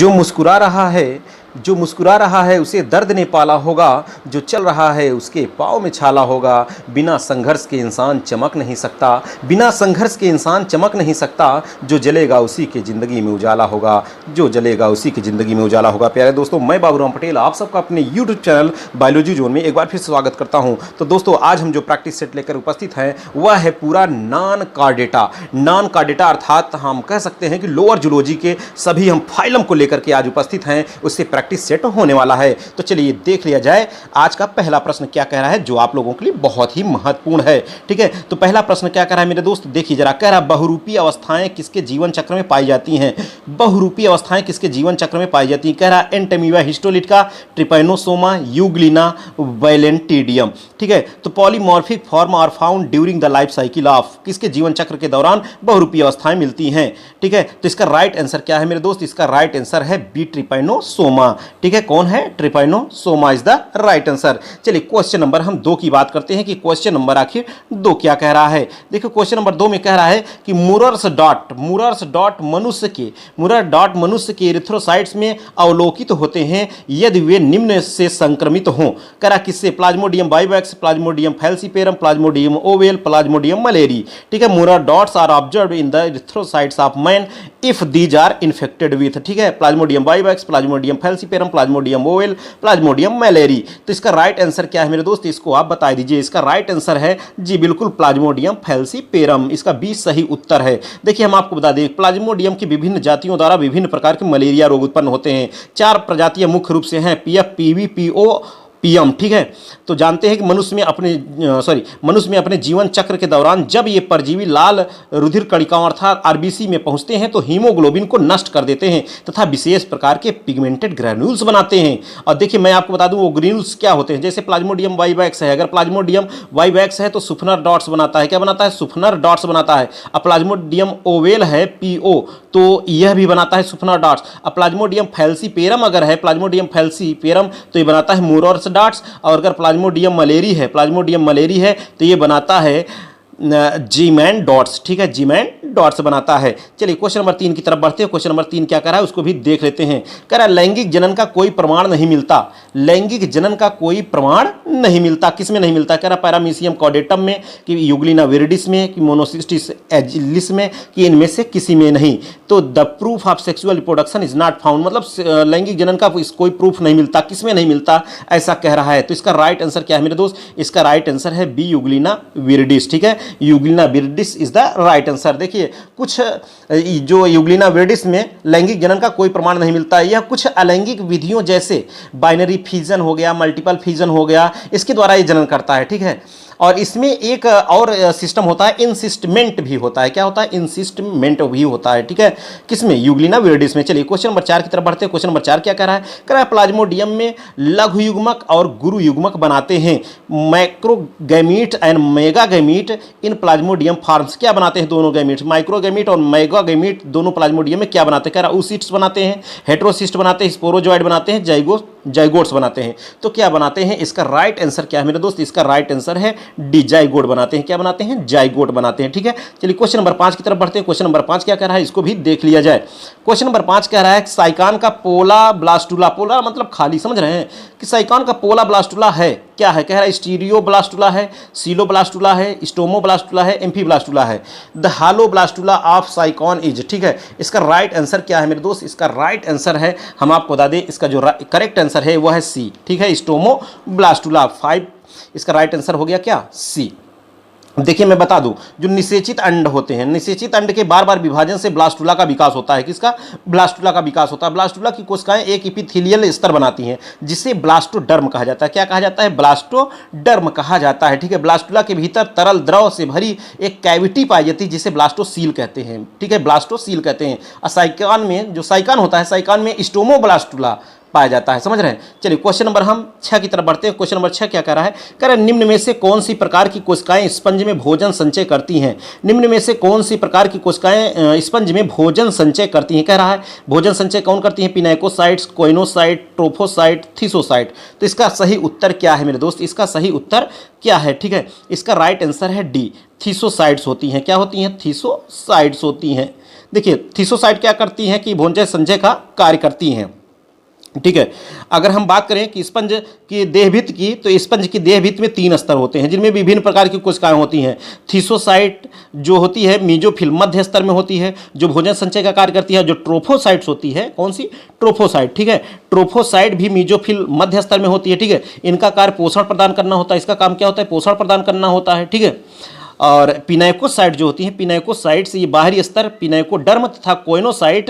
जो मुस्कुरा रहा है उसे दर्द ने पाला होगा, जो चल रहा है उसके पाँव में छाला होगा। बिना संघर्ष के इंसान चमक नहीं सकता, बिना संघर्ष के इंसान चमक नहीं सकता। जो जलेगा उसी के ज़िंदगी में उजाला होगा, जो जलेगा उसी की ज़िंदगी में उजाला होगा। प्यारे दोस्तों, मैं बाबूराम पटेल आप सबका अपने यूट्यूब चैनल बायोलॉजी जोन में एक बार फिर स्वागत करता हूं। तो दोस्तों, आज हम जो प्रैक्टिस सेट लेकर उपस्थित हैं वह है पूरा नॉन कार्डेटा। नॉन कार्डेटा अर्थात हम कह सकते हैं कि लोअर जूलॉजी के सभी हम फाइलम को लेकर के आज उपस्थित हैं, उससे प्रैक्टिस सेट होने वाला है। तो चलिए देख लिया जाए आज का पहला प्रश्न क्या कह रहा है, जो आप लोगों के लिए बहुत ही महत्वपूर्ण है। ठीक है, तो पहला प्रश्न क्या कह रहा है मेरे दोस्त, देखिए जरा। कह रहा है बहुरूपी अवस्थाएं किसके जीवन चक्र में पाई जाती हैं? बहुरूपी अवस्थाएं किसके जीवन चक्र में पाई जाती हैं? कह रहा है Entamoeba histolytica, Trypanosoma, Euglena, Balantidium. ठीक है, तो polymorphic form are found during the life cycle of, किसके जीवन चक्र के दौरान बहुरूपी अवस्थाएं मिलती हैं? ठीक है, तो इसका राइट आंसर क्या है मेरे दोस्त? इसका राइट आंसर है बी, ट्रिपैनोसोमा। ठीक है, कौन है? Trypanosoma is the right answer. चलिए क्वेश्चन नंबर हम 2 की बात करते हैं कि क्वेश्चन नंबर आखिर 2 क्या कह रहा है। देखो क्वेश्चन नंबर 2 में कह रहा है कि मुरर्स डॉट मनुष्य के एरिथ्रोसाइट्स में अवलोकित होते हैं यदि वे निम्न से संक्रमित हों। कह रहा किससे? Plasmodium vivax, Plasmodium falciparum, Plasmodium oval, Plasmodium malariae. ठीक है, Maurer's dots are observed in the erythrocytes of man if these are infected with. ठीक है, प्लाज्मोडियम vivax, Plasmodium falciparum, Plasmodium oval, Plasmodium मलेरी। तो इसका राइट आंसर क्या है मेरे दोस्त? इसको आप बता दीजिए। इसका राइट आंसर है जी बिल्कुल प्लाज्मोडियम फैल्सीपेरम। इसका 20 सही उत्तर है। देखिए हम आपको बता दें, प्लाज्मोडियम की विभिन्न जातियों द्वारा विभिन्न प्रकार के मलेरिया रोग उत्पन्न होते हैं। 4 प्रजातियां मुख्य रूप से हैं, पीएफ, पीवी, पीओ, पीएम। ठीक है, तो जानते हैं कि मनुष्य में अपने जीवन चक्र के दौरान जब ये परजीवी लाल रुधिर कणिकाओं अर्थात आरबीसी में पहुंचते हैं तो हीमोग्लोबिन को नष्ट कर देते हैं तथा विशेष प्रकार के पिगमेंटेड ग्रैन्यूल्स बनाते हैं। और देखिए मैं आपको बता दूं वो ग्रैन्यूल्स क्या होते हैं। जैसे प्लाज्मोडियम वाइवैक्स है, अगर प्लाज्मोडियम वाइवैक्स है तो सुफनर डॉट्स बनाता है। क्या बनाता है? सुफनर डॉट्स बनाता है। अब प्लाज्मोडियम ओवेल है, पीओ, तो यह भी बनाता है सुफनर डॉट्स। अब प्लाज्मोडियम फैल्सीपेरम अगर है, प्लाज्मोडियम फैल्सीपेरम, तो ये बनाता है मुरर्स डॉट्स। और अगर प्लाज्मोडियम मलेरी है तो ये बनाता है जीमैन डॉट्स। ठीक है, जीमैन डॉट्स बनाता है। चलिए क्वेश्चन नंबर 3 की तरफ बढ़ते हैं। क्वेश्चन नंबर 3 क्या कर रहा है उसको भी देख लेते हैं। कह रहा है लैंगिक जनन का कोई प्रमाण नहीं मिलता। लैंगिक जनन का कोई प्रमाण नहीं मिलता। किसमें नहीं मिलता? कह रहा पैरामीशियम कॉर्डेटम में, कि यूग्लिना विरिडिस में, कि मोनोसिस्टिस एजिलिस में, कि इनमें से किसी में नहीं। तो the proof of sexual reproduction is not found, मतलब लैंगिक जनन का कोई प्रूफ नहीं मिलता। किसमें नहीं मिलता ऐसा कह रहा है। तो इसका राइट आंसर क्या है मेरे दोस्त? इसका राइट आंसर है बी, यूग्लिना विरिडिस। ठीक है, euglena viridis is the right answer. देखिए कुछ जो यूग्लिना विरिडिस में लैंगिक जनन का कोई प्रमाण नहीं मिलता है, यह कुछ अलैंगिक विधियों जैसे बाइनरी फिजन हो गया, मल्टीपल फिजन हो गया, इसके द्वारा ये जनन करता है। ठीक है, और इसमें एक और सिस्टम होता है, इंसिस्टमेंट भी होता है। क्या होता है? इंसिस्टमेंट भी होता है। ठीक है, किसमें? यूग्लिना विरिडिस में। चलिए क्वेश्चन नंबर 4 की तरफ बढ़ते हैं। क्वेश्चन नंबर 4 क्या कह रहा है? कह रहा है प्लाज्मोडियम में लघु युग्मक और गुरु युग्मक बनाते हैं। माइक्रोगैमीट एंड मेगागैमीट इन प्लाज्मोडियम फॉर्म्स। क्या बनाते हैं दोनों गैमीट? माइक्रोगैमीट और मेगागैमीट दोनों प्लाज्मोडियम में क्या बनाते हैं? कह रहा oocysts बनाते हैं, हेटेरोसिस्ट बनाते हैं, स्पोरोजॉइड बनाते हैं, जाइगोट्स बनाते हैं। तो क्या बनाते हैं? इसका राइट आंसर क्या है मेरे दोस्त? इसका राइट आंसर है डी, जाइगोट बनाते हैं। क्या बनाते हैं? जाइगोट बनाते हैं। ठीक है, चलिए क्वेश्चन नंबर 5 की तरफ बढ़ते हैं। क्वेश्चन नंबर 5 क्या कह रहा है इसको भी देख लिया जाए। क्वेश्चन नंबर 5 कह रहा है साइकान का पोला ब्लास्टुला, पोला मतलब खाली, समझ रहे हैं कि साइकान का पोला ब्लास्टुला है क्या है? कह रहा है स्टीरियो ब्लास्टुला है, सीलो ब्लास्टुला है, स्टोमो ब्लास्टुला है, एम्फी ब्लास्टुला है। The hello blastula of साइकॉन is. ठीक है, इसका राइट आंसर क्या है मेरे दोस्त? इसका राइट आंसर है, हम आपको बता दें, इसका जो करेक्ट आंसर है वो है सी। ठीक है, स्टोमो ब्लास्टुला 5, इसका राइट आंसर हो गया क्या? सी। देखिए मैं बता दूं, जो निषेचित अंड होते हैं, निषेचित अंड के बार बार विभाजन से ब्लास्टुला का विकास होता है। किसका? ब्लास्टुला का विकास होता है। ब्लास्टुला की कोशिकाएं एक एपिथेलियल स्तर बनाती हैं जिसे ब्लास्टोडर्म कहा जाता है। क्या कहा जाता है? ब्लास्टोडर्म कहा जाता है। ठीक है, ब्लास्टुला के भीतर तरल द्रव से भरी एक कैविटी पाई जाती है जिसे ब्लास्टोसील कहते हैं। ठीक है, ब्लास्टोसील कहते हैं। और साइकान में जो साइकान होता है, साइकान में स्टोमोब्लास्टुला पाया जाता है। समझ रहे हैं? चलिए क्वेश्चन नंबर हम 6 की तरफ बढ़ते हैं। क्वेश्चन नंबर 6 क्या कह रहा है? कह रहा है निम्न में से कौन सी प्रकार की कोशिकाएं स्पंज में भोजन संचय करती हैं? निम्न में से कौन सी प्रकार की कोशिकाएं स्पंज में भोजन संचय करती हैं? कह रहा है भोजन संचय कौन करती हैं? पिनाइकोसाइट्स, कोइनोसाइट, ट्रोफोसाइट, थिसोसाइट। तो इसका सही उत्तर क्या है मेरे दोस्त? इसका सही उत्तर क्या है? ठीक है, इसका राइट आंसर है डी, थीसोसाइट्स होती हैं। क्या होती हैं? थीसोसाइट्स होती हैं। देखिए थिसोसाइट क्या करती हैं कि भोजन संचय का कार्य करती हैं, ठीक है। अगर हम बात करें कि स्पंज की देहभित की, तो स्पंज की देहभित में 3 स्तर होते हैं जिनमें विभिन्न प्रकार की कोशिकाएं होती हैं। थिसोसाइट जो होती है मीजोफिल मध्य स्तर में होती है जो भोजन संचय का कार्य करती है। जो ट्रोफोसाइट्स होती है, कौन सी? ट्रोफोसाइट, ठीक है। ट्रोफोसाइट भी मीजोफिल मध्य स्तर में होती है, ठीक है। इनका कार्य पोषण प्रदान करना होता है। इसका काम क्या होता है? पोषण प्रदान करना होता है, ठीक है। और पिनाइकोसाइट जो होती हैं, पिनाइकोसाइट से ये बाहरी स्तर पिनाइकोडर्म तथा कोइनोसाइट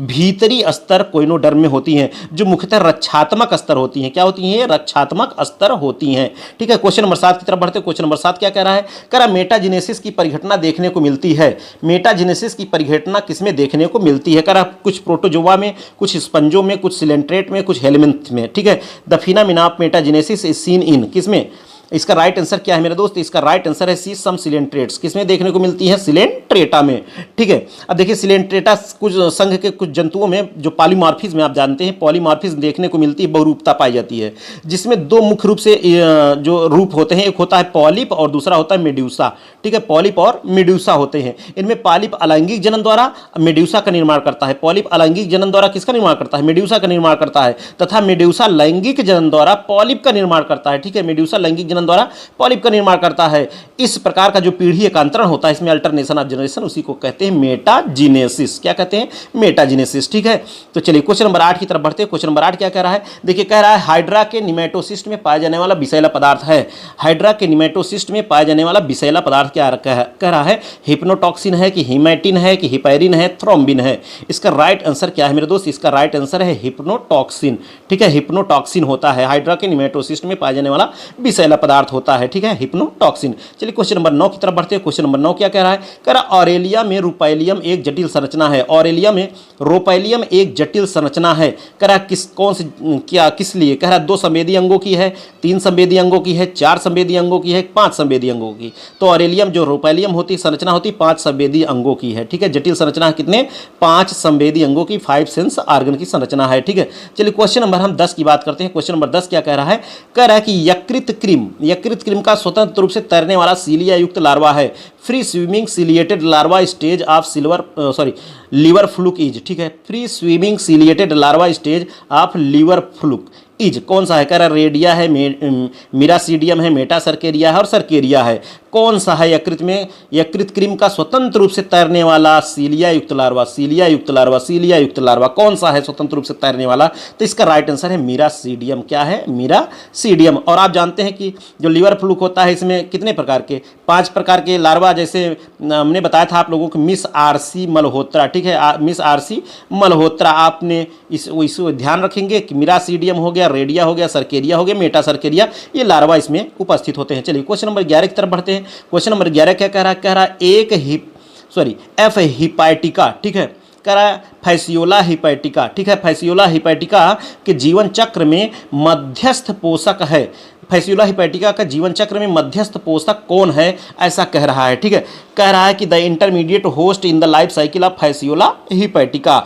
भीतरी स्तर कोइनोडर्म में होती हैं जो मुख्यतः रक्षात्मक स्तर होती हैं। क्या होती हैं? रक्षात्मक स्तर होती हैं, ठीक है। क्वेश्चन नंबर 7 की तरफ बढ़ते हैं। क्वेश्चन नंबर 7 क्या कह रहा है? कह रहा मेटाजेनेसिस की परिघटना देखने को मिलती है। मेटाजेनेसिस की परिघटना किसमें देखने को मिलती है? कह रहा कुछ प्रोटोजोआ में, कुछ स्पंजों में, कुछ सिलेंट्रेट में, कुछ हेलमिंथ में, ठीक है। The phenomena of metagenesis is seen in, किसमें? इसका राइट आंसर क्या है मेरे दोस्त? इसका राइट आंसर है सी, सम सिलेंट्रेट्स। किसमें देखने को मिलती है? सिलेंट्रेटा में, ठीक है। अब देखिए सिलेंट्रेटा कुछ संघ के कुछ जंतुओं में जो पॉलीमॉर्फिज्म आप जानते हैं, पॉलीमॉर्फिज्म देखने को मिलती है, बहुरूपता पाई जाती है, जिसमें 2 मुख्य रूप से जो रूप होते हैं, एक होता है पॉलिप और दूसरा होता है मेड्यूसा, ठीक है। पॉलिप और मेड्यूसा होते हैं। इनमें पॉलिप अलैंगिक जनन द्वारा मेड्यूसा का निर्माण करता है। पॉलिप अलैंगिक जनन द्वारा किसका निर्माण करता है? मेड्यूसा का निर्माण करता है। तथा मेड्यूसा लैंगिक जनन द्वारा पॉलिप का निर्माण करता है, ठीक है। मेड्यूसा लैंगिक जनन द्वारा पॉलिप का निर्माण करता है। इस प्रकार का जो पीढ़ी एकांतरण होता है, इसमें अल्टरनेशन ऑफ जनरेशन, उसी को कहते हैं मेटाजेनेसिस। क्या कहते हैं? मेटाजेनेसिस, ठीक है। तो चलिए क्वेश्चन नंबर 8 की तरफ बढ़ते हैं। क्वेश्चन नंबर 8 क्या कह रहा है? देखिए कह रहा है हाइड्रा के निमेटोसिस्ट में पाया जाने वाला विषैला पदार्थ है। हाइड्रा के निमेटोसिस्ट में पाया जाने वाला विषैला पदार्थ क्या कह रहा है? हिप्नोटॉक्सिन है कि हिमैटिन है कि हिपैरिन है, थ्रोम्बिन है। इसका राइट आंसर क्या है मेरे दोस्त? इसका राइट आंसर है हिप्नोटॉक्सिन, ठीक है। हिप्नोटॉक्सिन होता है हाइड्रा के निमेटोसिस्ट में पाया जाने वाला विषैला पदार्थ होता है, ठीक है, हिप्नोटॉक्सिन। चलिए क्वेश्चन नंबर 9 की तरफ बढ़ते हैं। क्वेश्चन नंबर 9 क्या कह रहा है? कह रहा ऑरेलिया में रूपैलियम एक जटिल संरचना है। ऑरेलिया में रूपैलियम एक जटिल संरचना है। कह रहा किस कौन से क्या किस लिए? कह रहा 2 संवेदी अंगों की है, 3 संवेदी अंगों की है, 4 संवेदी अंगों की है, 5 संवेदी अंगों की। तो ऑरेलियम जो रूपैलियम होती संरचना होती 5 संवेदी अंगों की है, ठीक है। जटिल संरचना कितने? 5 संवेदी अंगों की, 5 सेंस ऑर्गन की संरचना है, ठीक है। चलिए क्वेश्चन नंबर हम 10 की बात करते हैं। क्वेश्चन नंबर 10 क्या कह रहा है? कह रहा है कि यकृत कृमि का स्वतंत्र रूप से तैरने वाला सीलिया युक्त लार्वा है। Free swimming ciliated larva stage of liver fluke is, ठीक है। Free swimming ciliated larva stage of liver fluke is कौन सा है? कह रहा रेडिया है, मिरासीडियम है, मेटासर्केरिया है और सर्केरिया है। कौन सा है यकृत में? यकृत कृमि का स्वतंत्र रूप से तैरने वाला सीलिया युक्त लार्वा, सीलिया युक्त लार्वा, सीलिया युक्त लार्वा कौन सा है स्वतंत्र रूप से तैरने वाला? तो इसका राइट आंसर है मिरासीडियम। क्या है? मिरासीडियम। और आप जानते हैं कि जो लीवर फ्लूक होता है इसमें कितने प्रकार के? 5 प्रकार के लार्वा, जैसे हमने बताया था आप लोगों को मिस आरसी मल्होत्रा, ठीक है। मिस आरसी मल्होत्रा, आपने इसको ध्यान रखेंगे कि मिरासीडियम हो गया, रेडिया हो गया, सर्केरिया हो गया, मेटासर्केरिया, ये लार्वा इसमें उपस्थित होते हैं। चलिए क्वेश्चन नंबर 11 की तरफ बढ़ते हैं। क्वेश्चन नंबर 11 क्या कह रहा है? कह रहा एफ हिपैटिका, ठीक है। कह रहा है फैसियोला हिपैटिका, ठीक है। फैसियोला हिपैटिका के जीवन चक्र में मध्यस्थ पोषक है। फैसियोला हिपैटिका का जीवन चक्र में मध्यस्थ पोषक कौन है? ऐसा कह रहा है, ठीक है। कह रहा है कि the intermediate host in the life cycle of Fasciola hepatica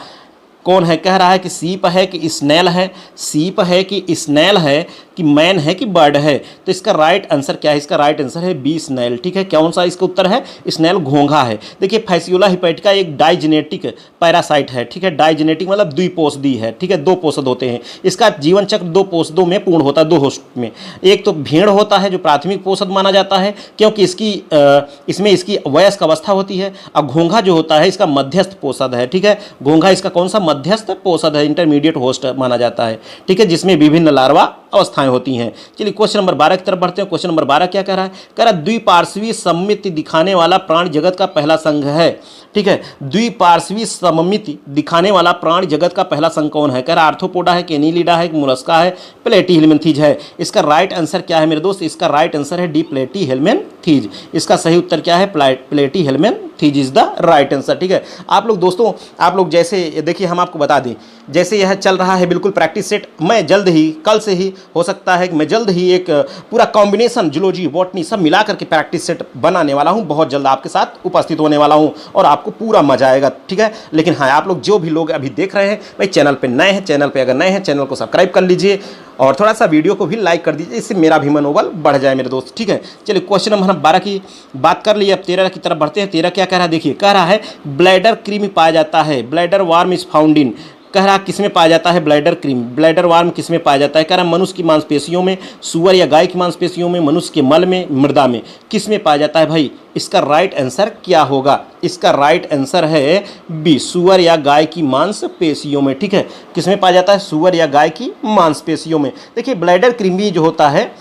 कौन है? कह रहा है कि सीप है कि स्नेल है, सीप है कि स्नेल है कि मैन है कि बर्ड है। तो इसका राइट आंसर क्या है? इसका राइट आंसर है बी, स्नेल, ठीक है। कौन सा इसका उत्तर है? स्नेल, घोंघा है। देखिए फैसियोला हिपैटिका एक डाइजेनेटिक पैरासाइट है, ठीक है। डाइजेनेटिक मतलब द्विपोषदी है, ठीक है। 2 पोषद होते हैं। इसका जीवन चक्र 2 पोषदों में पूर्ण होता है, 2 होस्ट में। एक तो भेड़ होता है जो प्राथमिक पोषद माना जाता है क्योंकि इसमें इसकी वयस्क अवस्था होती है। और घोंघा जो होता है इसका मध्यस्थ पोषद है, ठीक है। घोंघा इसका कौन सा? मध्यस्थ पोषद है, इंटरमीडिएट होस्ट माना जाता है, ठीक है, जिसमें विभिन्न लार्वा अवस्थाएं होती हैं। चलिए क्वेश्चन नंबर 12 की तरफ बढ़ते हैं। क्वेश्चन नंबर 12 क्या कह रहा है? कह रहा द्विपार्श्वीय सममिति दिखाने वाला प्राणी जगत का पहला संघ है, ठीक है। द्विपार्श्वीय सममिति दिखाने वाला प्राणी जगत का पहला संघ कौन है? कह रहा आर्थ्रोपोडा है, केनिलिडा है, मोलस्का है, प्लेटीहेल्मिन्थीज है। इसका राइट आंसर क्या है मेरे दोस्त? इसका राइट आंसर है डी, प्लेटीहेल्मिन्थीज। इसका सही उत्तर क्या है? Platyhelminthes is the right answer, ठीक है। आप लोग दोस्तों, आप लोग जैसे देखिए हम आपको बता दें, जैसे यह चल रहा है बिल्कुल प्रैक्टिस सेट, मैं जल्द ही कल से ही हो सकता है कि मैं जल्द ही एक पूरा कॉम्बिनेशन जूलॉजी बॉटनी सब मिला करके प्रैक्टिस सेट बनाने वाला हूं, बहुत जल्द आपके साथ उपस्थित होने वाला हूं और आपको पूरा मजा आएगा, ठीक है। लेकिन हाँ, आप लोग जो भी लोग अभी देख रहे हैं भाई, चैनल पे नए हैं, चैनल पे अगर नए हैं चैनल को सब्सक्राइब कर लीजिए और थोड़ा सा वीडियो को भी लाइक कर दीजिए, इससे मेरा भी मनोबल बढ़ जाए मेरे दोस्त, ठीक है। चलिए क्वेश्चन नंबर 12 की बात कर लिए, अब 13 की तरफ बढ़ते हैं। 13 क्या कह रहा है, देखिए कह रहा है ब्लैडर क्रीम पाया जाता है, bladder warm is found in, कह रहा किसमें पाया जाता है ब्लैडर क्रीम, ब्लैडर वार्म किसमें पाया जाता है, कह रहा मनुष्य की मांसपेशियों में, सुअर या गाय की मांसपेशियों में, मनुष्य के मल में, मृदा में, किसमें पाया जाता है भाई। इसका राइट आंसर क्या होगा, इसका राइट आंसर है बी, सुअर या गाय की मांसपेशियों में, ठीक है। किसमें पाया जाता है, सुअर या गाय की मांसपेशियों में। देखिए ब्लैडर क्रीमी जो होता है,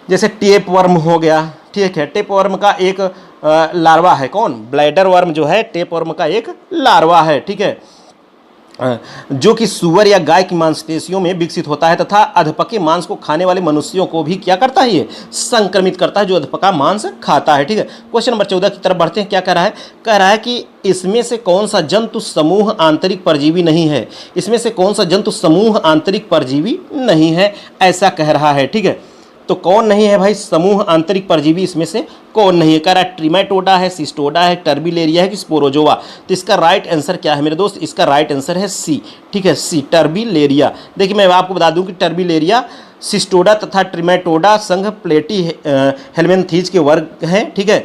जैसे टेप वर्म हो गया, ठीक है, टेप वर्म का एक लार्वा है, कौन, ब्लैडर वर्म जो है टेप वर्म का एक लार्वा है, ठीक है, जो कि सुअर या गाय की मांसपेशियों में विकसित होता है तथा अधपके मांस को खाने वाले मनुष्यों को भी क्या करता है, ये संक्रमित करता है, जो अधपका मांस खाता है, ठीक है। क्वेश्चन नंबर 14 की तरफ बढ़ते हैं। क्या कह रहा है, कह रहा है कि इसमें से कौन सा जंतु समूह आंतरिक परजीवी नहीं है, इसमें से कौन सा जंतु समूह आंतरिक परजीवी नहीं है, ऐसा कह रहा है, ठीक है। तो कौन नहीं है भाई, समूह आंतरिक परजीवी इसमें से कौन नहीं है, कह रहा है ट्रिमेटोडा है, सिस्टोडा है, टर्बिलेरिया है कि स्पोरोजोवा। तो इसका राइट आंसर क्या है मेरे दोस्त, इसका राइट आंसर है सी, ठीक है, सी, टर्बिलेरिया। देखिए मैं आपको बता दूं कि टर्बिलेरिया, सिस्टोडा तथा ट्रिमेटोडा संघ प्लेटी हेलमिन्थीज के वर्ग हैं, ठीक है।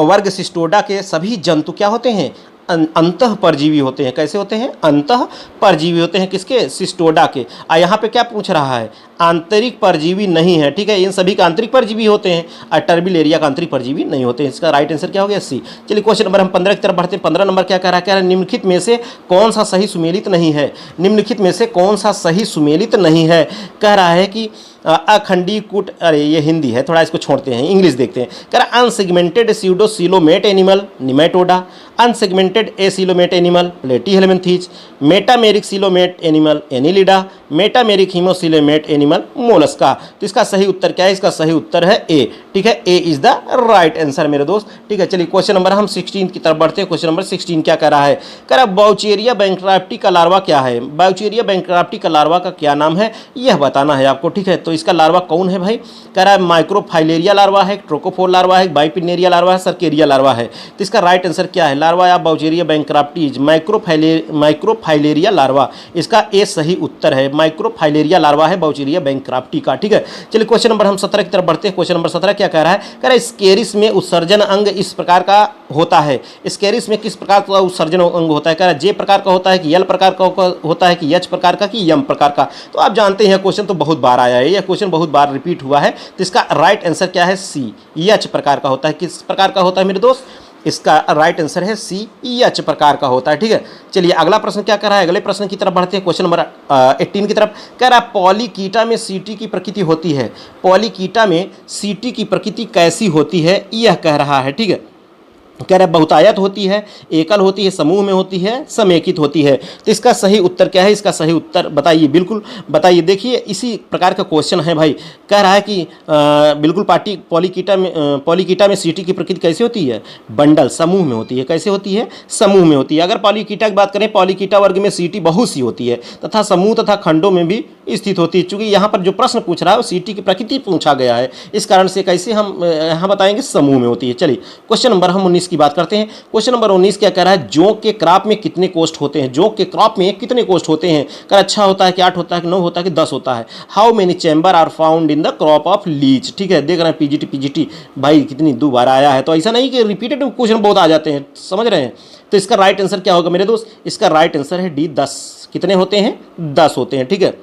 वर्ग सिस्टोडा के सभी जंतु क्या होते हैं, अंतः परजीवी होते हैं। कैसे होते हैं, अंतः परजीवी होते हैं, किसके, सिस्टोडा के। यहाँ पे क्या पूछ रहा है, आंतरिक परजीवी नहीं है, ठीक है, इन सभी का आंतरिक परजीवी होते हैं और टर्बिलेरिया का आंतरिक परजीवी नहीं होते हैं। इसका राइट आंसर क्या हो गया, सी। चलिए क्वेश्चन नंबर हम 15 की तरफ बढ़ते हैं। 15 नंबर क्या कह रहा है, कह रहा है निम्नलिखित में से कौन सा सही सुमेलित नहीं है, निम्नलिखित में से कौन सा सही सुमेलित नहीं है। कह रहा है कि अखंडी कूट, अरे ये हिंदी है, थोड़ा इसको छोड़ते हैं, इंग्लिश देखते हैं। कह रहा है unsegmented pseudocoelomate animal, nematoda, unsegmented acoelomate animal, platyhelminthes, metameric coelomate animal, annelida, metameric haemocoelomate animal, mollusca. तो इसका सही उत्तर क्या है, इसका सही उत्तर है ए, ठीक है, ए इज द राइट आंसर मेरे दोस्त, ठीक है। चलिए क्वेश्चन नंबर हम 16 की तरफ बढ़ते हैं। क्वेश्चन नंबर 16 क्या कह रहा है, कह रहा है बाउचेरिया बैंक्राफ्टी का लार्वा क्या है, बाउचेरिया बैंक्राफ्टी का लार्वा का क्या नाम है, यह बताना है आपको, ठीक है। तो इसका लार्वा कौन है भाई, कह रहा है माइक्रोफाइलेरिया लार्वा है, ट्रोकोफोर लार्वा है, बाइपिनेरिया लार्वा है, सर्केरिया लार्वा है। तो इसका राइट आंसर क्या है, लार्वा या बाउचेरिया बैंक्राफ्टीज माइक्रोफाइलेरिया लार्वा, इसका ए सही उत्तर है, माइक्रोफाइलेरिया लार्वा है बाउचेरिया बैंक्राफ्टी का, ठीक है। चलिए क्वेश्चन नंबर हम 17 की तरफ बढ़ते हैं। क्वेश्चन नंबर 17 क्या कह रहा है, कह रहा है स्केरिस में उत्सर्जन अंग इस प्रकार का होता है, स्केरिस में किस प्रकार का उत्सर्जन अंग होता है, कह रहा है जे प्रकार का होता है कि एल प्रकार का होता है कि एच प्रकार का कि यम प्रकार का। तो आप जानते हैं क्वेश्चन तो बहुत बार आया है, यह क्वेश्चन बहुत बार रिपीट हुआ है। तो इसका राइट आंसर क्या है, सी, एच प्रकार का होता है। किस प्रकार का होता है मेरे दोस्त, इसका राइट आंसर है सी, एच प्रकार का होता है, ठीक है। चलिए अगला प्रश्न क्या कर रहा है, अगले प्रश्न की तरफ बढ़ते हैं। क्वेश्चन नंबर 18 की तरफ कह रहा है पॉलीकीटा में सीटी की प्रकृति होती है, पॉलीकीटा में सीटी की प्रकृति कैसी होती है, यह कह रहा है, ठीक है। कह रहा है बहुतायत होती है, एकल होती है, समूह में होती है, समेकित होती है। तो इसका सही उत्तर क्या है, इसका सही उत्तर बताइए, बिल्कुल बताइए। देखिए इसी प्रकार का क्वेश्चन है भाई, कह रहा है कि बिल्कुल पॉलीकीटा में सीटी की प्रकृति कैसे होती है, बंडल, समूह में होती है। कैसे होती है, समूह में होती है। अगर पॉलीकीटा की बात करें, पॉलीकीटा वर्ग में सीटी बहुत सी होती है तथा समूह तथा खंडों में भी स्थित होती है। चूंकि यहाँ पर जो प्रश्न पूछ रहा है वो सीटी की प्रकृति पूछा गया है, इस कारण से कैसे हम यहाँ बताएंगे, समूह में होती है। चलिए क्वेश्चन नंबर हम 19 की बात करते हैं। क्वेश्चन नंबर 19 क्या कह रहा है, जोंक के क्रॉप में कितने कोष्ठ होते हैं, जोंक के क्रॉप में कितने कोष्ठ होते हैं। कह अच्छा होता है कि 8 होता है कि 9 होता है कि 10 होता है। How many chamber are found in the crop of leech, ठीक है। देख रहे हैं पीजीटी भाई कितनी दोबारा आया है, तो ऐसा नहीं कि रिपीटेड क्वेश्चन बहुत आ जाते हैं, समझ रहे हैं। तो इसका राइट आंसर क्या होगा मेरे दोस्त, इसका राइट आंसर है डी, 10। कितने होते हैं, 10 होते हैं, ठीक है।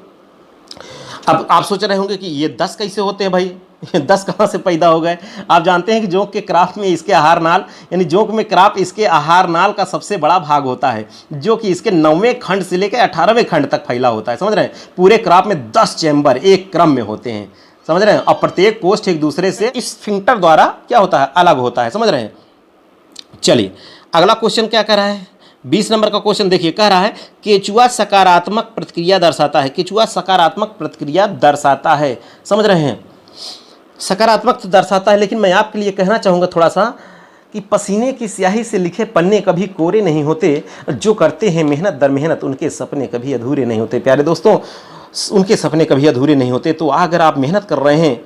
अब आप सोच रहे होंगे कि ये 10 कैसे होते हैं भाई, 10 कहाँ से पैदा हो गए। आप जानते हैं कि जोंक के क्राप में इसके आहार नाल, यानी जोंक में क्राप इसके आहार नाल का सबसे बड़ा भाग होता है, जो कि इसके 9वें खंड से लेकर 18वें खंड तक फैला होता है, समझ रहे हैं। पूरे क्राप में 10 चैम्बर एक क्रम में होते हैं, समझ रहे हैं। और प्रत्येक कोष्ठ एक दूसरे से इस स्फिंक्टर द्वारा क्या होता है, अलग होता है, समझ रहे हैं। चलिए अगला क्वेश्चन क्या कर रहा है, 20 नंबर का क्वेश्चन देखिए, कह रहा है केचुआ सकारात्मक प्रतिक्रिया दर्शाता है, केचुआ सकारात्मक प्रतिक्रिया दर्शाता है, समझ रहे हैं। सकारात्मक तो दर्शाता है, लेकिन मैं आपके लिए कहना चाहूँगा थोड़ा सा कि पसीने की स्याही से लिखे पन्ने कभी कोरे नहीं होते, जो करते हैं मेहनत दर मेहनत उनके सपने कभी अधूरे नहीं होते। प्यारे दोस्तों, उनके सपने कभी अधूरे नहीं होते। तो अगर आप मेहनत कर रहे हैं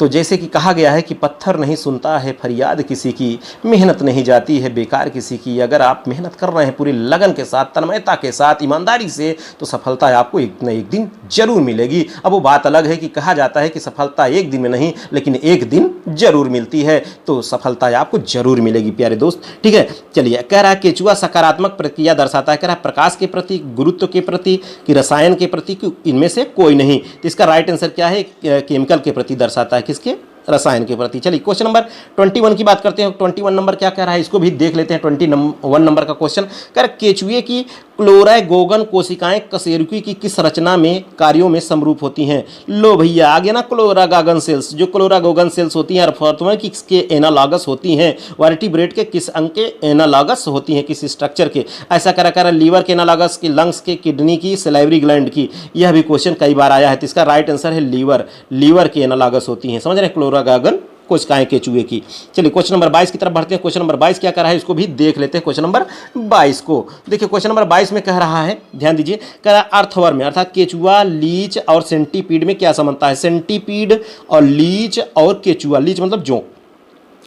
तो जैसे कि कहा गया है कि पत्थर नहीं सुनता है फरियाद किसी की, मेहनत नहीं जाती है बेकार किसी की। अगर आप मेहनत कर रहे हैं पूरी लगन के साथ, तन्मयता के साथ, ईमानदारी से, तो सफलता आपको एक न एक दिन जरूर मिलेगी। अब वो बात अलग है कि कहा जाता है कि सफलता एक दिन में नहीं लेकिन एक दिन जरूर मिलती है, तो सफलता आपको जरूर मिलेगी प्यारे दोस्त। ठीक है, चलिए। कह रहा है केचुआ सकारात्मक प्रतिक्रिया दर्शाता है। कह रहा है प्रकाश के प्रति, गुरुत्व के प्रति, कि रसायन के प्रति, कि इनमें से कोई नहीं। तो इसका राइट आंसर क्या है? केमिकल के प्रति दर्शाता है। किसके? रसायन के प्रति। चलिए क्वेश्चन नंबर 21 की बात करते हैं। 21 नंबर क्या कह रहा है इसको भी देख लेते हैं। 21 नंबर का क्वेश्चन कह रहा है केचुए की क्लोरागोगन कोशिकाएं कशेरुकी की किस रचना में कार्यों में समरूप होती हैं? लो भैया आगे ना, क्लोरागोगन सेल्स, जो क्लोरागोगन सेल्स होती हैं अर्थों में किसके एनालॉगस होती हैं? वर्टिब्रेट के किस अंग के एनालॉगस होती हैं? किस स्ट्रक्चर के? ऐसा करा लीवर के एनालॉगस की, लंग्स के, किडनी की, सलाइवरी ग्लैंड की। यह भी क्वेश्चन कई बार आया है। तो इसका राइट आंसर है लीवर के एनालॉगस होती हैं। समझ रहे हैं? क्लोरागोगन कोशिकाएं केचुए की। चलिए क्वेश्चन नंबर 22 की तरफ बढ़ते हैं। क्वेश्चन नंबर 22 क्या कर रहा है इसको भी देख लेते हैं। क्वेश्चन नंबर 22 को देखिए। क्वेश्चन नंबर 22 में कह रहा है, ध्यान दीजिए, कह रहा है अर्थवर्म में अर्थात केचुआ, लीच और सेंटीपीड में क्या समानता है? सेंटीपीड और लीच और केचुआ, लीच मतलब जोंक,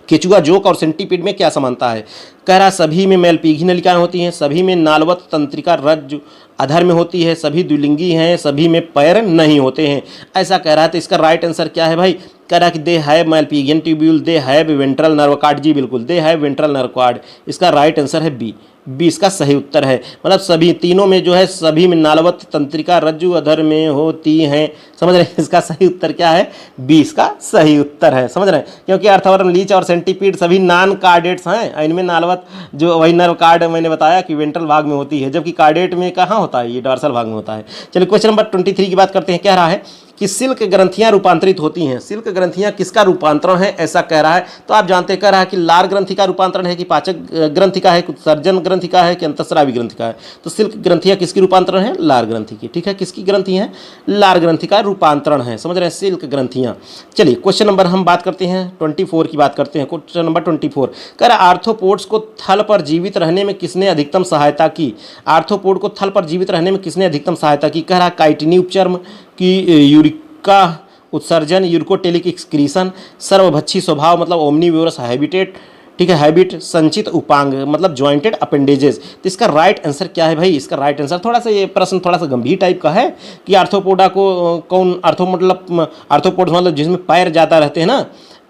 केचुआ, जोंक और सेंटीपीड में क्या समानता है? कह रहा सभी में मैलपीघी नलिकाएं होती हैं, सभी में नालवत तंत्रिका रज्जु अधर में होती है, सभी द्विलिंगी हैं, सभी में पैर नहीं होते हैं। ऐसा कह रहा है। तो इसका राइट आंसर क्या है भाई? कह रहा है कि they have malpighian tubule, they have ventral nerve cord. जी बिल्कुल, they have ventral nerve cord. इसका राइट आंसर है बी। बी इसका सही उत्तर है। मतलब सभी तीनों में जो है, सभी में नालवत तंत्रिका रज्जु अधर में होती हैं। समझ रहे हैं? इसका सही उत्तर क्या है? बी इसका सही उत्तर है। समझ रहे हैं? क्योंकि अर्थवर्म, लीच और सेंटीपीड सभी नॉन कार्डेट्स हैं। इनमें नालवत जो वही नर्व कार्ड मैंने बताया कि वेंट्रल भाग में होती है, जबकि कार्डेट में कहाँ होता है? ये डॉर्सल भाग में होता है। चलिए क्वेश्चन नंबर 23 की बात करते हैं। कह रहा है कि सिल्क ग्रंथियां रूपांतरित होती हैं। सिल्क ग्रंथियां किसका रूपांतरण है? ऐसा कह रहा है। तो आप जानते कह रहा है कि लार ग्रंथि का रूपांतरण है, कि पाचक ग्रंथि का है, कि उत्सर्जन ग्रंथि का है, कि अंतःस्रावी ग्रंथि का है? तो सिल्क ग्रंथियां किसकी रूपांतरण है? लार ग्रंथि की। ठीक है, किसकी ग्रंथि है? लार ग्रंथि का रूपांतरण है। समझ रहे हैं? सिल्क ग्रंथियां। चलिए क्वेश्चन नंबर हम बात करते हैं 24 की बात करते हैं। क्वेश्चन नंबर 24 कह रहा है आर्थ्रोपोड्स को थल पर जीवित रहने में किसने अधिकतम सहायता की? आर्थ्रोपोड को थल पर जीवित रहने में किसने अधिकतम सहायता की? कह रहा है काइटिनी उपचर्म, की यूरिका उत्सर्जन, यूरिकोटेलिक एक्सक्रीशन, सर्वभक्षी स्वभाव मतलब ओमनीवोरस हैबिटेट, ठीक है, हैबिट, संचित उपांग मतलब ज्वाइंटेड अपेंडेजेस। तो इसका राइट आंसर क्या है भाई? इसका राइट आंसर, थोड़ा सा ये प्रश्न थोड़ा सा गंभीर टाइप का है कि आर्थ्रोपोडा को कौन, आर्थ्रोपोड मतलब जिसमें पैर ज़्यादा रहते हैं ना,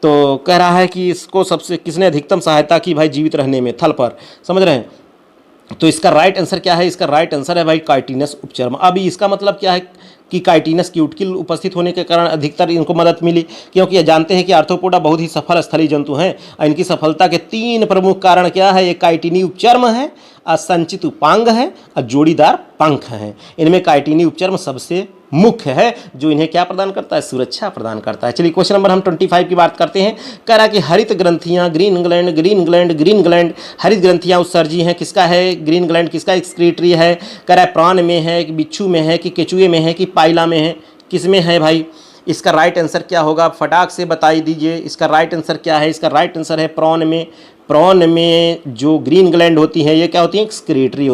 तो कह रहा है कि इसको सबसे किसने अधिकतम सहायता की भाई जीवित रहने में थल पर? समझ रहे हैं? तो इसका राइट आंसर क्या है? इसका राइट आंसर है भाई काइटिनस उपचर्म। अभी इसका मतलब क्या है कि काइटिनस क्यूटिकल उपस्थित होने के कारण अधिकतर इनको मदद मिली, क्योंकि ये जानते हैं कि आर्थ्रोपोडा बहुत ही सफल स्थलीय जंतु हैं। इनकी सफलता के 3 प्रमुख कारण क्या है? एक काइटिनी उपचर्म है, असंचित उपांग है और जोड़ीदार पंख हैं। इनमें काइटिनी उपचर्म सबसे मुख्य है, जो इन्हें क्या प्रदान करता है? सुरक्षा प्रदान करता है। चलिए क्वेश्चन नंबर हम 25 की बात करते हैं। कह रहा है कि हरित ग्रंथियां, ग्रीन ग्लैंड, हरित ग्रंथियां उत्सर्जी हैं। किसका है? ग्रीन ग्लैंड किसका? एक्सक्रीटरी है। कह रहा है प्राण में है, कि बिच्छू में है, कि केचुए में है, कि पाइला में है? किस में है भाई? इसका राइट आंसर क्या होगा? फटाक से बताई दीजिए। इसका राइट आंसर क्या है? इसका राइट आंसर है प्रॉन में। प्रॉन में जो ग्रीन ग्लैंड होती हैं ये क्या होती हैं? एक्सक्रीटरी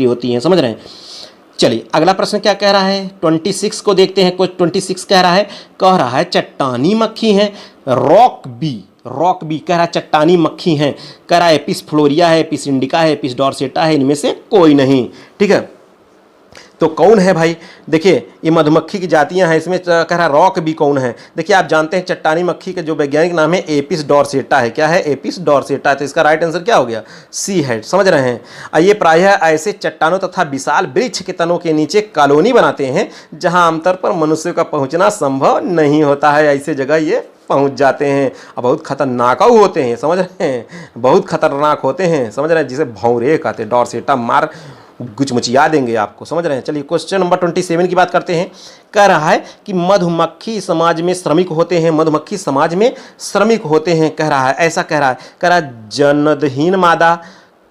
होती हैं। समझ रहे हैं? चलिए अगला प्रश्न क्या कह रहा है? 26 को देखते हैं। कुछ 26 कह रहा है चट्टानी मक्खी है, रॉक बी कह रहा है चट्टानी मक्खी हैं। कह रहा है एपिस फ्लोरिया है, एपिस इंडिका है, एपिस डॉर्सेटा है, इनमें से कोई नहीं। ठीक है, तो कौन है भाई? देखिए ये मधुमक्खी की जातियां हैं, इसमें कह रहा रॉक भी कौन है? देखिए आप जानते हैं चट्टानी मक्खी का जो वैज्ञानिक नाम है एपिस डॉर्सेटा है। क्या है? एपिस डॉर्सेटा। तो इसका राइट आंसर क्या हो गया? सी है। समझ रहे हैं? ये प्रायः ऐसे चट्टानों तथा विशाल वृक्ष के तनों के नीचे कॉलोनी बनाते हैं जहां आमतौर पर मनुष्य का पहुंचना संभव नहीं होता है। ऐसे जगह ये पहुंच जाते हैं और बहुत खतरनाक होते हैं। समझ रहे हैं? बहुत खतरनाक होते हैं। समझ रहे हैं? जिसे भौरे कहते हैं। डॉर्सेटा मार गुचमुचिया देंगे आपको। समझ रहे हैं? चलिए क्वेश्चन नंबर 27 की बात करते हैं। कह रहा है कि मधुमक्खी समाज में श्रमिक होते हैं। मधुमक्खी समाज में श्रमिक होते हैं कह रहा है। ऐसा कह रहा है जनदहीन मादा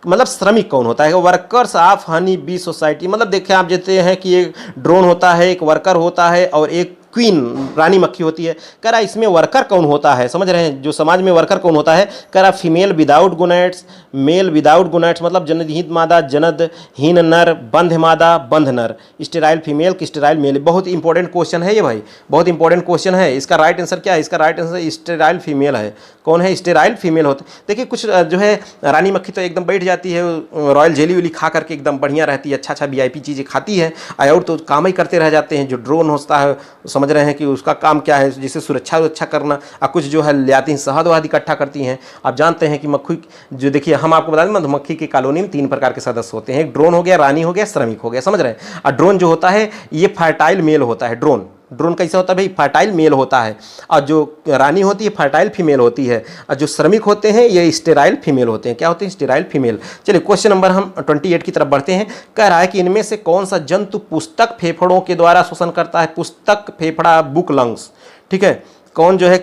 मतलब श्रमिक कौन होता है? Workers of honey bee society. मतलब देखें आप, जैसे हैं कि एक ड्रोन होता है, एक वर्कर होता है और एक क्वीन रानी मक्खी होती है। कह रहा इसमें वर्कर कौन होता है, समझ रहे हैं, जो समाज में वर्कर कौन होता है। कह रहा female without gonads, male without gonads मतलब जननहीन मादा जननहीन नर, बंध मादा बंध नर, स्टेराइल फीमेल कि स्टेराइल मेल। बहुत इंपॉर्टेंट क्वेश्चन है ये भाई, बहुत इंपॉर्टेंट क्वेश्चन है। इसका राइट आंसर क्या है, इसका राइट आंसर स्टेराइल फीमेल है। कौन है, स्टेराइल फीमेल होते। देखिए कुछ जो है रानी मक्खी तो एकदम बैठ जाती है, रॉयल जेली वेली खा करके एकदम बढ़िया रहती है, अच्छा VIP चीज़ें खाती है, और तो काम ही करते रह जाते हैं। जो ड्रोन होता है समझ रहे हैं कि उसका काम क्या है, जिसे सुरक्षा करना, और कुछ जो है ले आती हैं शहद वहद इकट्ठा करती हैं। आप जानते हैं कि मक्खी जो, देखिए हम आपको बता दें मधुमक्खी की कॉलोनी में 3 प्रकार के सदस्य होते हैं, एक ड्रोन हो गया, रानी हो गया, श्रमिक हो गया, समझ रहे हैं। और ड्रोन जो होता है ये फर्टाइल मेल होता है। ड्रोन कैसा होता है भाई, फर्टाइल मेल होता है, और जो रानी होती है फर्टाइल फीमेल होती है, और जो श्रमिक होते हैं ये स्टेराइल फीमेल होते हैं। क्या होते हैं, स्टेराइल फीमेल। चलिए क्वेश्चन नंबर हम 28 की तरफ बढ़ते हैं। कह रहा है कि इनमें से कौन सा जंतु पुस्तक फेफड़ों के द्वारा शोषण करता है। पुस्तक फेफड़ा, बुक लंग्स, ठीक है, कौन जो है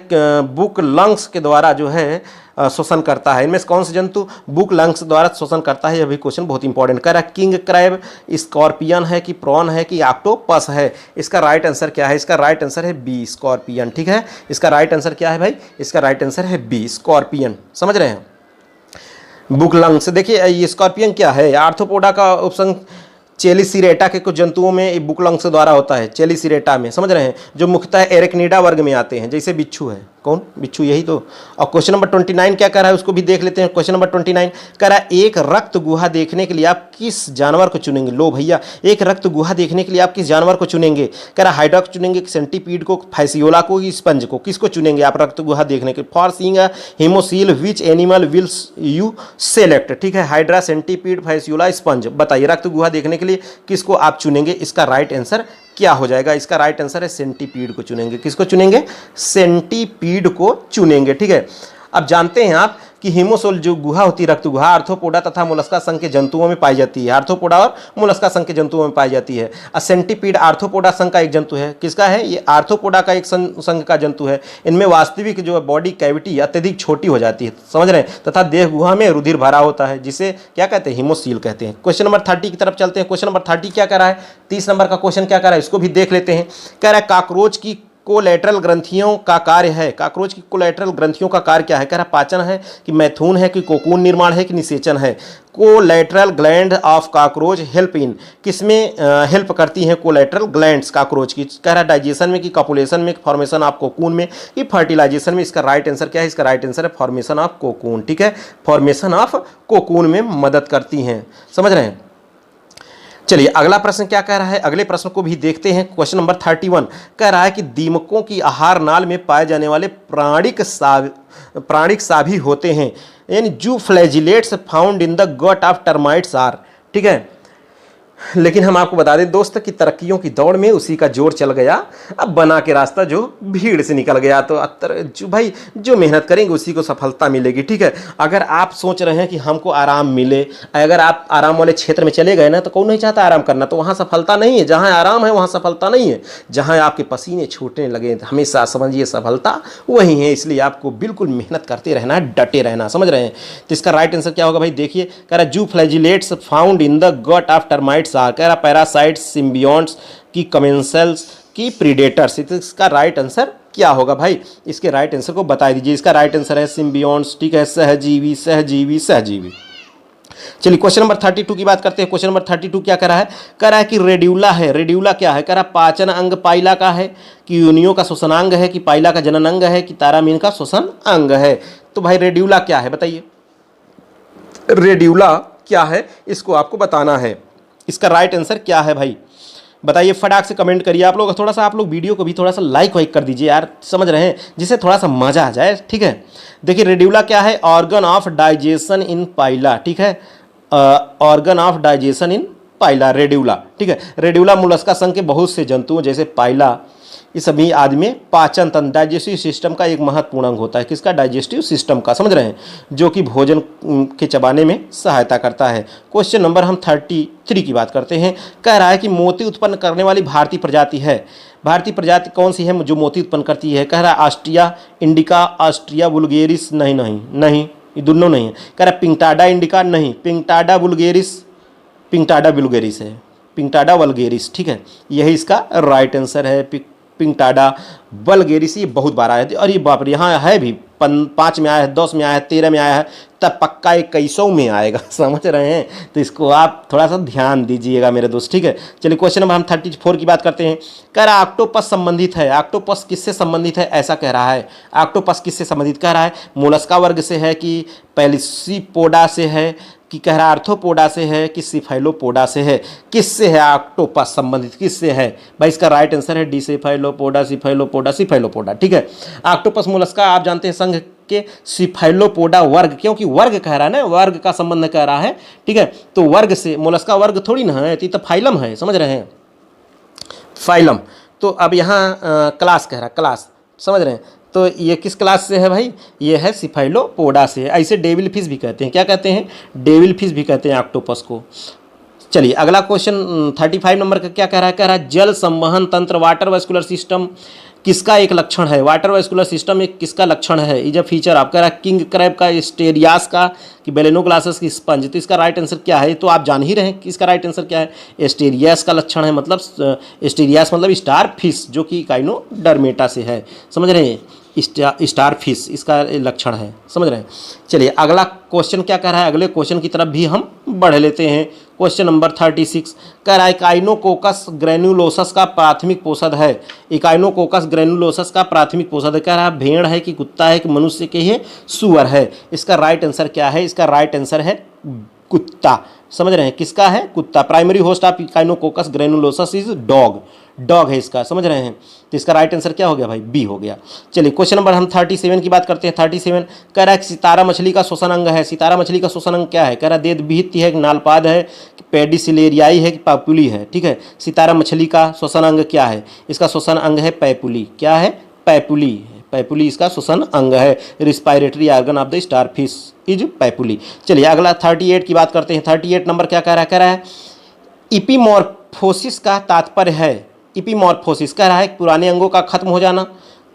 बुक लंग्स के द्वारा जो है शोषण करता है। इनमें से कौन से जंतु बुक लंग्स द्वारा शोषण करता है, यह भी क्वेश्चन बहुत इंपॉर्टेंट। कह रहा है किंग क्रैब, स्कॉर्पियन है कि प्रॉन है कि ऑक्टोपस है। इसका राइट आंसर क्या है, इसका राइट आंसर है बी, स्कॉर्पियन, ठीक है। इसका राइट आंसर क्या है भाई, इसका राइट आंसर है बी, स्कॉर्पियन, समझ रहे हैं। बुक लंग्स, देखिए ये स्कॉर्पियन क्या है, आर्थ्रोपोडा का उपसंग चेलिसिरेटा के कुछ जंतुओं में बुक लंग्स द्वारा होता है, चेलिसिरेटा में, समझ रहे हैं, जो मुख्यतः एरेक्निडा वर्ग में आते हैं, जैसे बिच्छू है। कौन, बिच्छू, यही तो। और क्वेश्चन नंबर 29 क्या कह रहा है उसको भी देख लेते हैं। क्वेश्चन नंबर 29 कह रहा है एक रक्त गुहा देखने के लिए आप किस जानवर को चुनेंगे। लो भैया, एक रक्त गुहा देखने के लिए आप किस जानवर को चुनेंगे। कह रहा है हाइड्रा को चुनेंगे, सेंटीपीड को, फैसियोला को, स्पंज को, किसको चुनेंगे आप रक्त गुहा देखने के। For seeing a haemocoel which animal will you select, ठीक है, हाइड्रा, सेंटीपीड, फैसियोला, स्पंज। बताइए रक्त गुहा देखने के लिए किसको आप चुनेंगे। इसका राइट आंसर क्या हो जाएगा, इसका राइट आंसर है सेंटीपीड को चुनेंगे। किसको चुनेंगे, सेंटीपीड को चुनेंगे, ठीक है। अब जानते हैं आप कि हीमोसोल जो गुहा होती है, रक्त गुहा, आर्थ्रोपोडा तथा मोलस्का संघ के जंतुओं में पाई जाती है। आर्थ्रोपोडा और मोलस्का संघ के जंतुओं में पाई जाती है। सेंटीपीड आर्थ्रोपोडा संघ का एक जंतु है। किसका है, ये आर्थ्रोपोडा का एक संघ का जंतु है। इनमें वास्तविक जो बॉडी कैविटी अत्यधिक छोटी हो जाती है, समझ रहे हैं, तथा देह गुहा में रुधिर भरा होता है, जिसे क्या कहते हैं, हीमोसील कहते हैं। क्वेश्चन नंबर 30 की तरफ चलते हैं। क्वेश्चन नंबर 30 क्या कर रहा है, 30 नंबर का क्वेश्चन क्या कर रहा है, इसको भी देख लेते हैं। कह रहा है काकरोच की कोलेटरल ग्रंथियों का कार्य है। काकरोच की कोलेटरल ग्रंथियों का कार्य क्या है। कह रहा पाचन है कि मैथुन है कि कोकून निर्माण है कि निषेचन है। Collateral gland of cockroach help in, किसमें हेल्प करती हैं कोलेटरल ग्लैंड्स काकरोच की। कह रहा डाइजेशन में कि कॉपुलेशन में, फॉर्मेशन ऑफ कोकून में कि फर्टिलाइजेशन में। इसका राइट आंसर क्या है, इसका राइट आंसर है फॉर्मेशन ऑफ कोकून, ठीक है, फॉर्मेशन ऑफ कोकून में मदद करती हैं, समझ रहे हैं। चलिए अगला प्रश्न क्या कह रहा है, अगले प्रश्न को भी देखते हैं। क्वेश्चन नंबर 31 कह रहा है कि दीमकों की आहार नाल में पाए जाने वाले प्राणिक साभी होते हैं, यानी zooflagellates found in the gut of termites are, ठीक है। लेकिन हम आपको बता दें दोस्त कि तरक्कियों की दौड़ में उसी का जोर चल गया, अब बना के रास्ता जो भीड़ से निकल गया। तो जो भाई जो मेहनत करेंगे उसी को सफलता मिलेगी, ठीक है। अगर आप सोच रहे हैं कि हमको आराम मिले, अगर आप आराम वाले क्षेत्र में चले गए ना, तो कौन नहीं चाहता आराम करना, तो वहाँ सफलता नहीं है। जहाँ आराम है वहाँ सफलता नहीं है। जहाँ आपके पसीने छूटने लगे हमेशा समझिए सफलता वही है। इसलिए आपको बिल्कुल मेहनत करते रहना, डटे रहना, समझ रहे हैं। तो इसका राइट आंसर क्या होगा भाई, देखिए कह रहा zooflagellates found in the gut of termites are, कह रहा पैरासाइट्स, सिम्बियोट्स की कमेंसल्स की प्रीडेटर्स। इसका राइट आंसर क्या होगा भाई, इसके राइट आंसर को बता दीजिए। इसका राइट आंसर है सिम्बियोट्स, ठीक है, सहजीवी सहजीवी सहजीवी। चलिए क्वेश्चन नंबर 32 की बात करते हैं। क्वेश्चन नंबर 32 क्या कह रहा है, कह रहा है कि रेड्यूला है। रेड्यूला क्या है, कह रहा पाचन अंग पाइला का है कि यूनियो का श्वसन अंग है कि पाइला का जनन अंग है कि तारामीन का श्वसन अंग है। तो भाई रेड्यूला क्या है बताइए, रेड्यूला क्या है इसको आपको बताना है। इसका राइट आंसर क्या है भाई बताइए, फटाक से कमेंट करिए। आप लोग थोड़ा सा आप लोग वीडियो को भी थोड़ा सा लाइक वाइक कर दीजिए यार, समझ रहे हैं, जिससे थोड़ा सा मजा आ जाए, ठीक है। देखिए रेड्यूला क्या है, ऑर्गन ऑफ डाइजेशन इन पाइला, ठीक है, organ of digestion in Pila, radula, ठीक है। रेड्यूला मोलस्का संघ के बहुत से जंतुओं जैसे पाइला, इस सभी आदि में पाचन तंत्र, डाइजेस्टिव सिस्टम का एक महत्वपूर्ण अंग होता है। किसका, डाइजेस्टिव सिस्टम का, समझ रहे हैं, जो कि भोजन के चबाने में सहायता करता है। क्वेश्चन नंबर हम 33 की बात करते हैं। कह रहा है कि मोती उत्पन्न करने वाली भारतीय प्रजाति है। भारतीय प्रजाति कौन सी है जो मोती उत्पन्न करती है। कह रहा है ऑस्ट्रिया इंडिका, ऑस्ट्रिया वुल्गेरिस, नहीं नहीं नहीं, ये दोनों नहीं है। कह रहा है पिंगटाडा इंडिका, नहीं, पिंगटाडा वुल्गेरिस, पिंगटाडा वुल्गेरिस है, पिंगटाडा वल्गेरिस, ठीक है, यही इसका राइट आंसर है, पिंटाडा, वल्गेरिस, ये बहुत बार आया है। और ये बाप रे, यहाँ है भी 5 में आया है, 10 में आया है, 13 में आया है, तब पक्का 2100 में आएगा। समझ रहे हैं? तो इसको आप थोड़ा सा ध्यान दीजिएगा मेरे दोस्त, ठीक है। चलिए क्वेश्चन नंबर हम 34 की बात करते हैं। कह रहा है ऑक्टोपस संबंधित है। ऑक्टोपस किससे संबंधित है, ऐसा कह रहा है। ऑक्टोपस किससे संबंधित कह रहा है, मोलस्का वर्ग से है कि पैलिसीपोडा से है कि कह रहा है आर्थ्रोपोडा से है कि सिफाइलोपोडा से है। किससे है ऑक्टोपस संबंधित, किससे है भाई? इसका राइट आंसर है डी, सिफाइलोपोडा, सिफाइलोपोडा, सिफाइलोपोडा, ठीक है। ऑक्टोपस मोलस्का आप जानते हैं संघ के सिफाइलोपोडा वर्ग, क्योंकि वर्ग कह रहा है ना, वर्ग का संबंध कह रहा है, ठीक है। तो वर्ग से, मोलस्का वर्ग थोड़ी ना है, तो फाइलम है, समझ रहे हैं, फाइलम। तो अब यहाँ क्लास कह रहा है, क्लास, समझ रहे हैं। तो ये किस क्लास से है भाई? ये है सिफाइलोपोडा से। ऐसे डेविल फिश भी कहते हैं, क्या कहते हैं? डेविल फिश भी कहते हैं ऑक्टोपस को। चलिए अगला क्वेश्चन 35 नंबर का क्या कह रहा है? कह रहा है जल संवहन तंत्र, वाटर वेस्कुलर सिस्टम किसका एक लक्षण है? वाटर वेस्कुलर सिस्टम एक किसका लक्षण है? Is a feature. आप कह रहा है किंग क्रैब का, स्टेरियास का, कि बेलेनोग्लासस की स्पंज। तो इसका राइट आंसर क्या है? तो आप जान ही रहे हैं कि इसका राइट आंसर क्या है। स्टेरियास का लक्षण है, मतलब स्टेरियास मतलब स्टार फिश, जो कि इकाइनोडर्मेटा से है, समझ रहे हैं। स्टार फिश इसका लक्षण है, समझ रहे हैं। चलिए अगला क्वेश्चन क्या कह रहा है, अगले क्वेश्चन की तरफ भी हम बढ़ लेते हैं। क्वेश्चन नंबर 36 कह रहा है इकाइनोकोकस ग्रैन्युलोसस का प्राथमिक पोषक है। इकाइनोकोकस ग्रैन्युलोसस का प्राथमिक पोषक है। कह रहा है भेड़ है कि कुत्ता है कि मनुष्य के है, सुअर है। इसका राइट आंसर क्या है? इसका राइट आंसर है कुत्ता, समझ रहे हैं। किसका है? कुत्ता। Primary host of echinococcus granulosus is dog, dog है इसका, समझ रहे हैं। तो इसका राइट आंसर क्या हो गया भाई? बी हो गया। चलिए क्वेश्चन नंबर हम 37 की बात करते हैं। 37 कह रहा है सितारा मछली का श्वसन अंग है। सितारा मछली का श्वसन अंग क्या है? कह रहा है देदभित्ति है, नालपाद है, पेडिसिलेरियाई है कि पापुली है, ठीक है। सितारा मछली का श्वसन अंग क्या है? इसका श्वसन अंग है पैपुली। क्या है? पैपुली। पैपुली इसका श्वसन अंग है। Respiratory organ of the starfish is papulae. चलिए अगला 38 की बात करते हैं। 38 नंबर क्या कह रहा है? कह रहा है इपीमॉर्फोसिस का तात्पर्य है। इपीमॉर्फोसिस कह रहा है पुराने अंगों का खत्म हो जाना,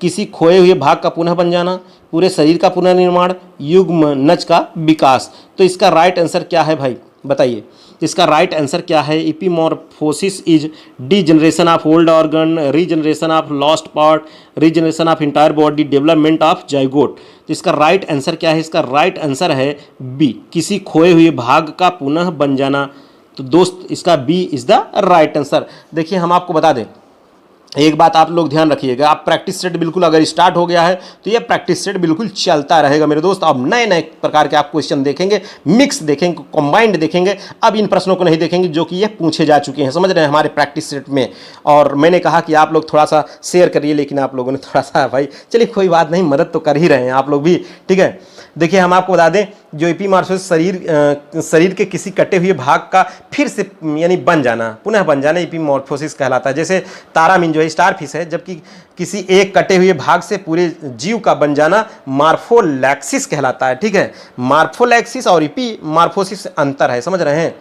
किसी खोए हुए भाग का पुनः बन जाना, पूरे शरीर का पुनर्निर्माण, युग्म नज का विकास। तो इसका राइट आंसर क्या है भाई? बताइए, इसका राइट आंसर क्या है? Epimorphosis is degeneration of old organ, regeneration of lost part, regeneration of entire body, development of zygote. तो इसका राइट आंसर क्या है? इसका राइट आंसर है बी, किसी खोए हुए भाग का पुनः बन जाना। तो दोस्त इसका B is the right answer. देखिए हम आपको बता दें, एक बात आप लोग ध्यान रखिएगा, आप प्रैक्टिस सेट बिल्कुल अगर स्टार्ट हो गया है तो ये प्रैक्टिस सेट बिल्कुल चलता रहेगा मेरे दोस्त। अब नए नए प्रकार के आप क्वेश्चन देखेंगे, मिक्स देखेंगे, कंबाइंड देखेंगे। अब इन प्रश्नों को नहीं देखेंगे जो कि ये पूछे जा चुके हैं, समझ रहे हैं, हमारे प्रैक्टिस सेट में। और मैंने कहा कि आप लोग थोड़ा सा शेयर करिए, लेकिन आप लोगों ने थोड़ा सा भाई चलिए कोई बात नहीं, मदद तो कर ही रहे हैं आप लोग भी, ठीक है। देखिए हम आपको बता दें, जो इपीमॉर्फोसिस शरीर के किसी कटे हुए भाग का फिर से यानी बन जाना, पुनः बन जाना इपीमॉर्फोसिस कहलाता है। जैसे तारामीन जो है स्टार फिश है, जबकि किसी एक कटे हुए भाग से पूरे जीव का बन जाना मॉर्फोलैक्सिस कहलाता है, ठीक है। मॉर्फोलैक्सिस और इपीमॉर्फोसिस अंतर है, समझ रहे हैं।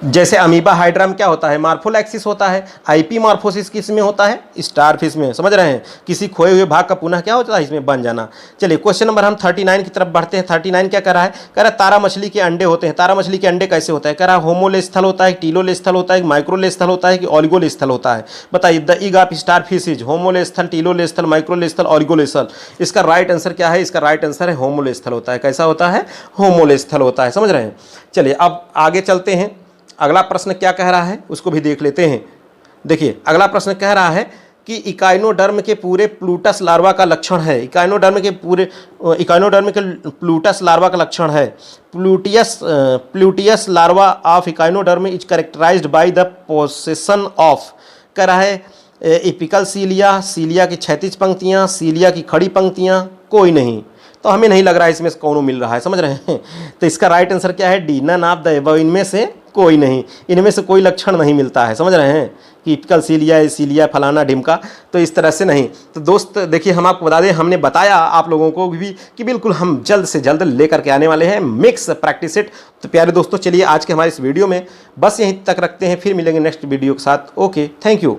जैसे अमीबा हाइड्रा में क्या होता है? मॉर्फोलैक्सिस होता है। आईपीमॉर्फोसिस किस में होता है? स्टार फिश में, समझ रहे हैं। किसी खोए हुए भाग का पुनः क्या होता है? इसमें बन जाना। चलिए क्वेश्चन नंबर हम 39 की तरफ बढ़ते हैं। 39 क्या कर रहा है? कह रहा है तारा मछली के अंडे होते हैं। तारा मछली के अंडे कैसे होता है? कह रहा है होमोलेस्थल होता है, टीलोलेस्थल होता है, माइक्रोलेस्थल होता है कि ऑलिगोलेस्थल होता है? बताइए। The egg of starfish is homolecithal, telolecithal, microlecithal, oligolecithal. इसका राइट आंसर क्या है? इसका राइट आंसर है होमोलेस्थल होता है। कैसा होता है? होमोलेस्थल होता है, समझ रहे हैं। चलिए अब आगे चलते हैं। अगला प्रश्न क्या कह रहा है उसको भी देख लेते हैं। देखिए अगला प्रश्न कह रहा है कि इकाइनोडर्म के पूरे प्लूटस लार्वा का लक्षण है। इकाइनोडर्म के प्लूटस लार्वा का लक्षण है। Pluteus larva of echinoderm is characterized by the possession of, कह रहा है एपिकल सीलिया, सीलिया की क्षैतिज पंक्तियाँ, सीलिया की खड़ी पंक्तियाँ, कोई नहीं। तो हमें नहीं लग रहा है इसमें से कौन मिल रहा है, समझ रहे हैं। तो इसका राइट आंसर क्या है? D, none of the above. इनमें से कोई नहीं, इनमें से कोई लक्षण नहीं मिलता है, समझ रहे हैं कि इपिकल सीलिया, सीलिया फलाना ढिमका, तो इस तरह से नहीं। तो दोस्त देखिए हम आपको बता दें, हमने बताया आप लोगों को भी कि बिल्कुल हम जल्द से जल्द लेकर के आने वाले हैं मिक्स प्रैक्टिस सेट। तो प्यारे दोस्तों चलिए आज के हमारे इस वीडियो में बस यहीं तक रखते हैं, फिर मिलेंगे नेक्स्ट वीडियो के साथ। Okay, thank you.